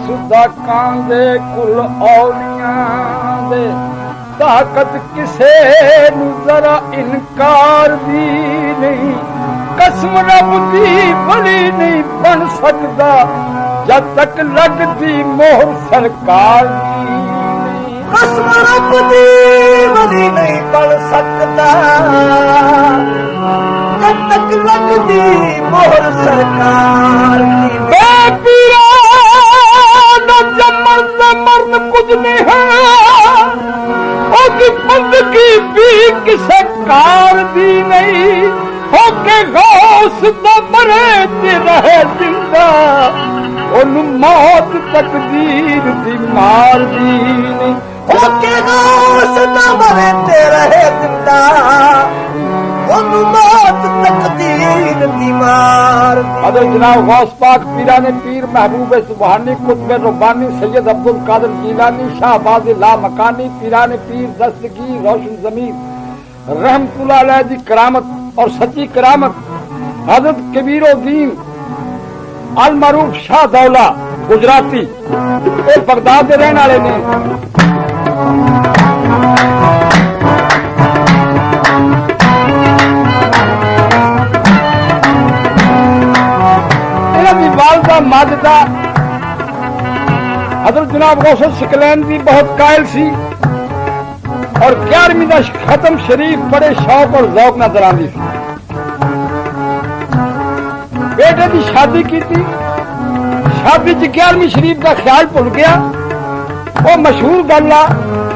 सुधा कांदे कुल औलियां दे ताकत किसे नू जरा इनकार दी नहीं कसम रब दी बड़ी नहीं बन सकदा जब तक लगदी मोहर सरकार दी कसम रब दी बड़ी नहीं बन सकदा जब तक लगदी मोहर सरकार दी बेपीरा न जमन मरण कुछ नहीं है ओदी बंदगी भी किसे कार दी नहीं होके गौस तो मरे ते रहे जिंदा उन मौत तकदीर दी मार दी नहीं होके गौस तो मरे ते रहे जिंदा उन मौत तकदीर दी मार दी। हज़रत जनाब गौस पाक पीराने पीर महबूब सुबहानी कुतुब रब्बानी सैयद अब्दुल कादिर जीलानी शाहबाज ला मकानी पीराने पीर दस्तगीर रोशन जमीर रहमतुल्लाह अलैह दी करामत और सच्ची करामत हजरत कबीरुद्दीन अल मरूफ शाह दौला गुजराती बगदाद के रहने वाले ने इन्हां दी वालदा माजदा हजरत जनाब गौस शिकलैन भी बहुत कायल सी और 11वीं का खत्म शरीफ बड़े शौक और जौक नजर आती थी बेटे की शादी की थी शादी च 11वीं शरीफ का ख्याल भुल गया वो मशहूर गल आ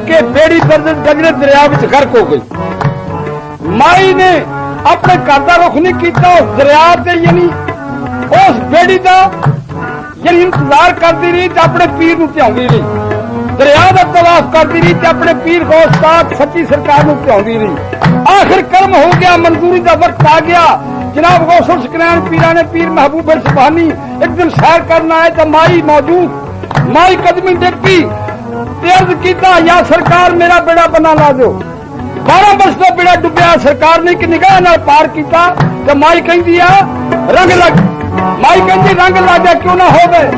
कि बेड़ी गजरे दरिया में गर्क हो गई माई ने अपने घर का रुख नहीं किया उस दरिया से यानी उस बेड़ी का यानी इंतजार करती रही तो अपने पीर नूं ध्याउंदी रही दरिया का तवाफ करती रही तो अपने पीर गौस पाक सच्ची सरकार नूं ध्याउंदी रही आखिर कर्म हो गया मंजूरी का वक्त आ गया जनाब गौस शिकलैन पीराने पीर महबूब सुबहानी एक दिन सैर करना है तो माई मौजूद माई कदमी देखी अर्ज किया या सरकार मेरा बेड़ा बना ला दो 12 वर्ष का बेड़ा डुबया सरकार ने कि निगाह नाल पार किया तो माई कहती आ रंग लग माई कहती रंग लाजा क्यों ना हो गए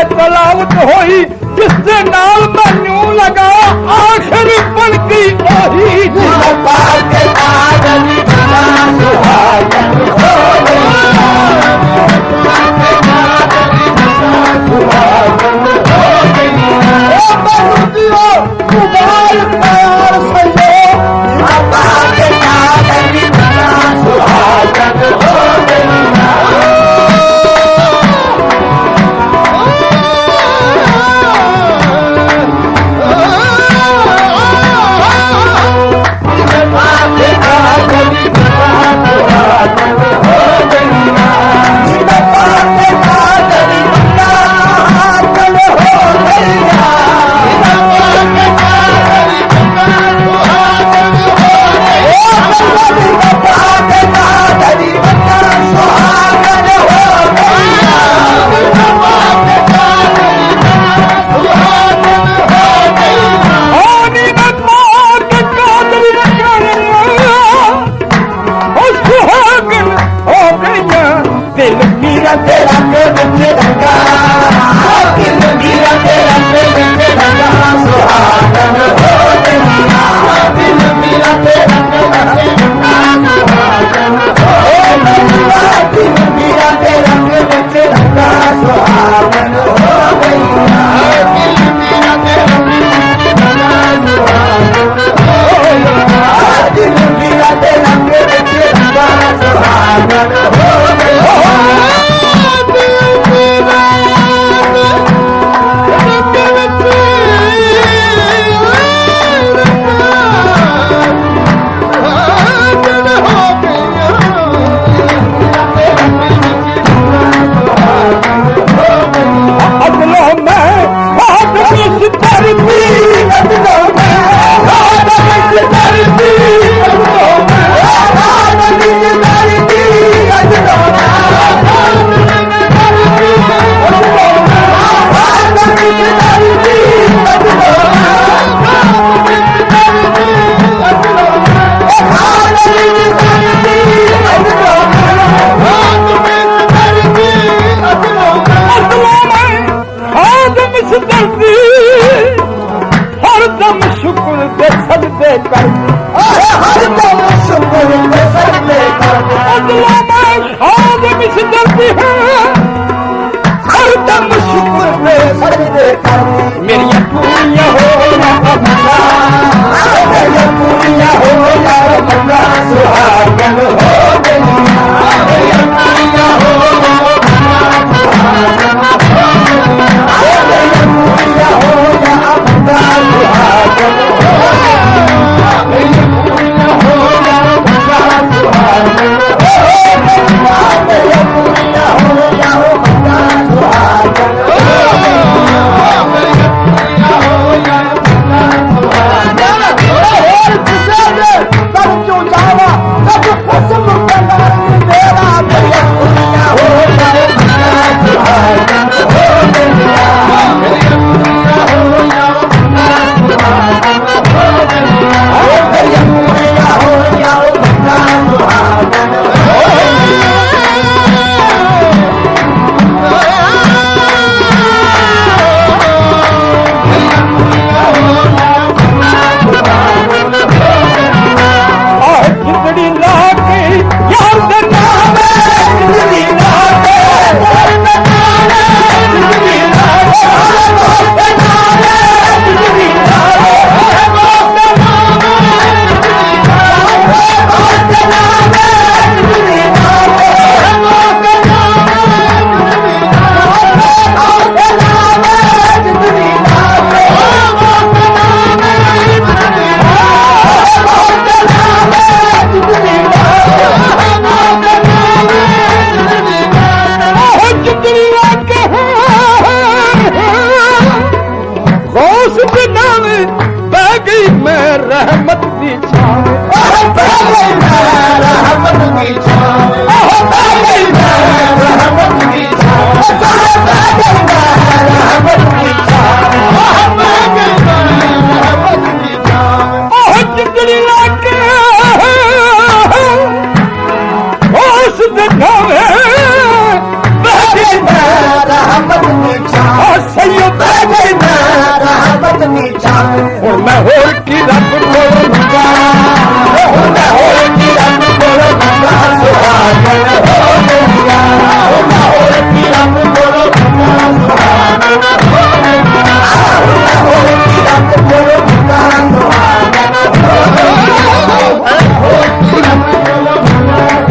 तलावत हुई जिससे नाल मैनू लगा आखिर बन गई सुहागन के रंगा सुहागन हो गई मेरी पूरिया हो पूरिया हो सुहागन हो रहमत दी छाव रहमत दी छाव रहमत दी जिंदड़ी लाके होश दिखावे रहमत दी छाव सैयद रहमत दी छाव और मैं हो की रब बोलूंगा मैं हो की रब बोलूंगा सुहागन हो गया मैं हो की रब बोलूंगा सुहागन हो गया मैं हो की रब बोलूंगा सुहागन हो गया मैं हो की रब बोलूंगा सुहागन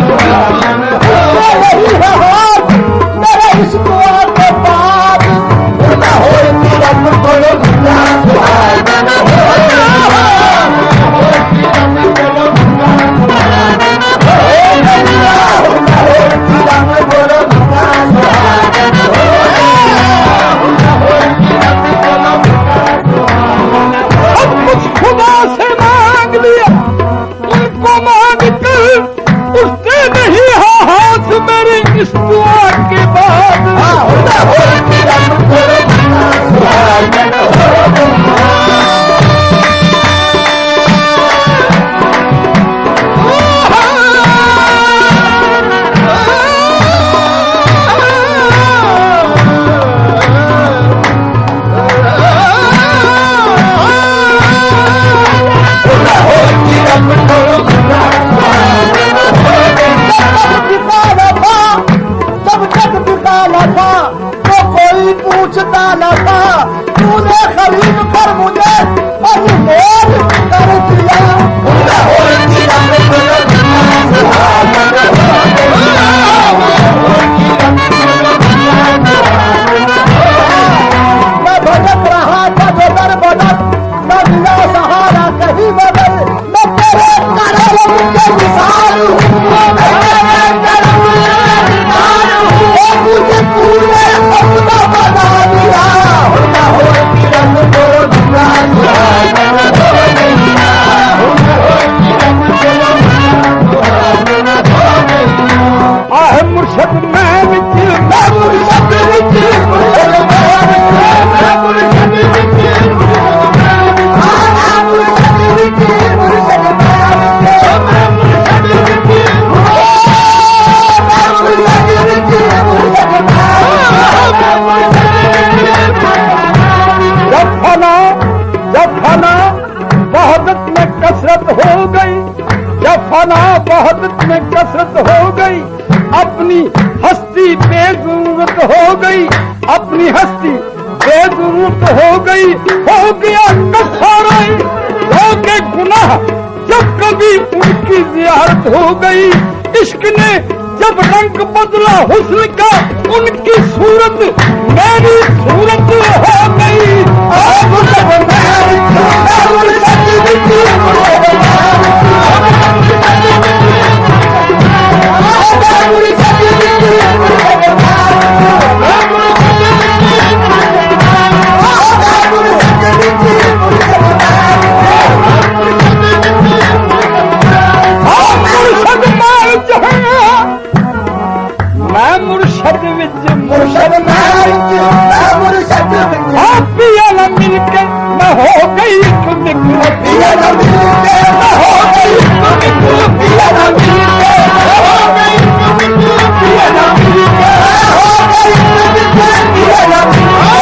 हो गया मेरा इश्क के बाद मैं हो की रब बोलूंगा सुहागन हो इस दुआ के बाद सब जग न था तो कोई पूछता न था, तूने खरीद कर मुझे अनमोल कर दिया। लाहौर की रंग मैं भटक रहा था जो दर बदल, न मिला सहारा कहीं बदल, मैं तेरे करम के मिसाल हूँ, मुझे तूने अपना बना दिया। लाहौर की रंग को दुआ आह मुर्शद मैं विच मुर्शद विच वहदत में कसरत हो गई, जब फना वहदत में कसरत हो गई, अपनी हस्ती बेजरूरत हो गई, अपनी हस्ती बेजरूरत हो गई, हो गया कफारा हो के गुनाह जब कभी उनकी जियारत हो गई। इश्क ने जब रंग बदला हुस्न का, उनकी सूरत मेरी सूरत हो गई। मैं मुर्शद विच मुर्शद पिया न मिलके मैं हो गई पिया न मिलके मैं हो गई, पिया न मिलके मैं हो गई, पिया न मिलके मैं हो गई, पिया न मिलके हो गई, पिया न मिलके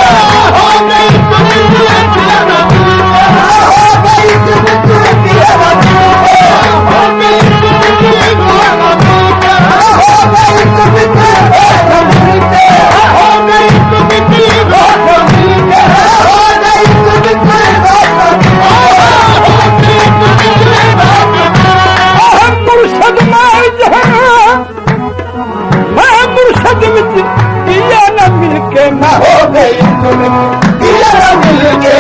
हो गई, पिया न मिलके हो गई, पिया न मिलके हो गई, मुर्शद विच पिया न मिलके मैं हो गई, पिया न मिलके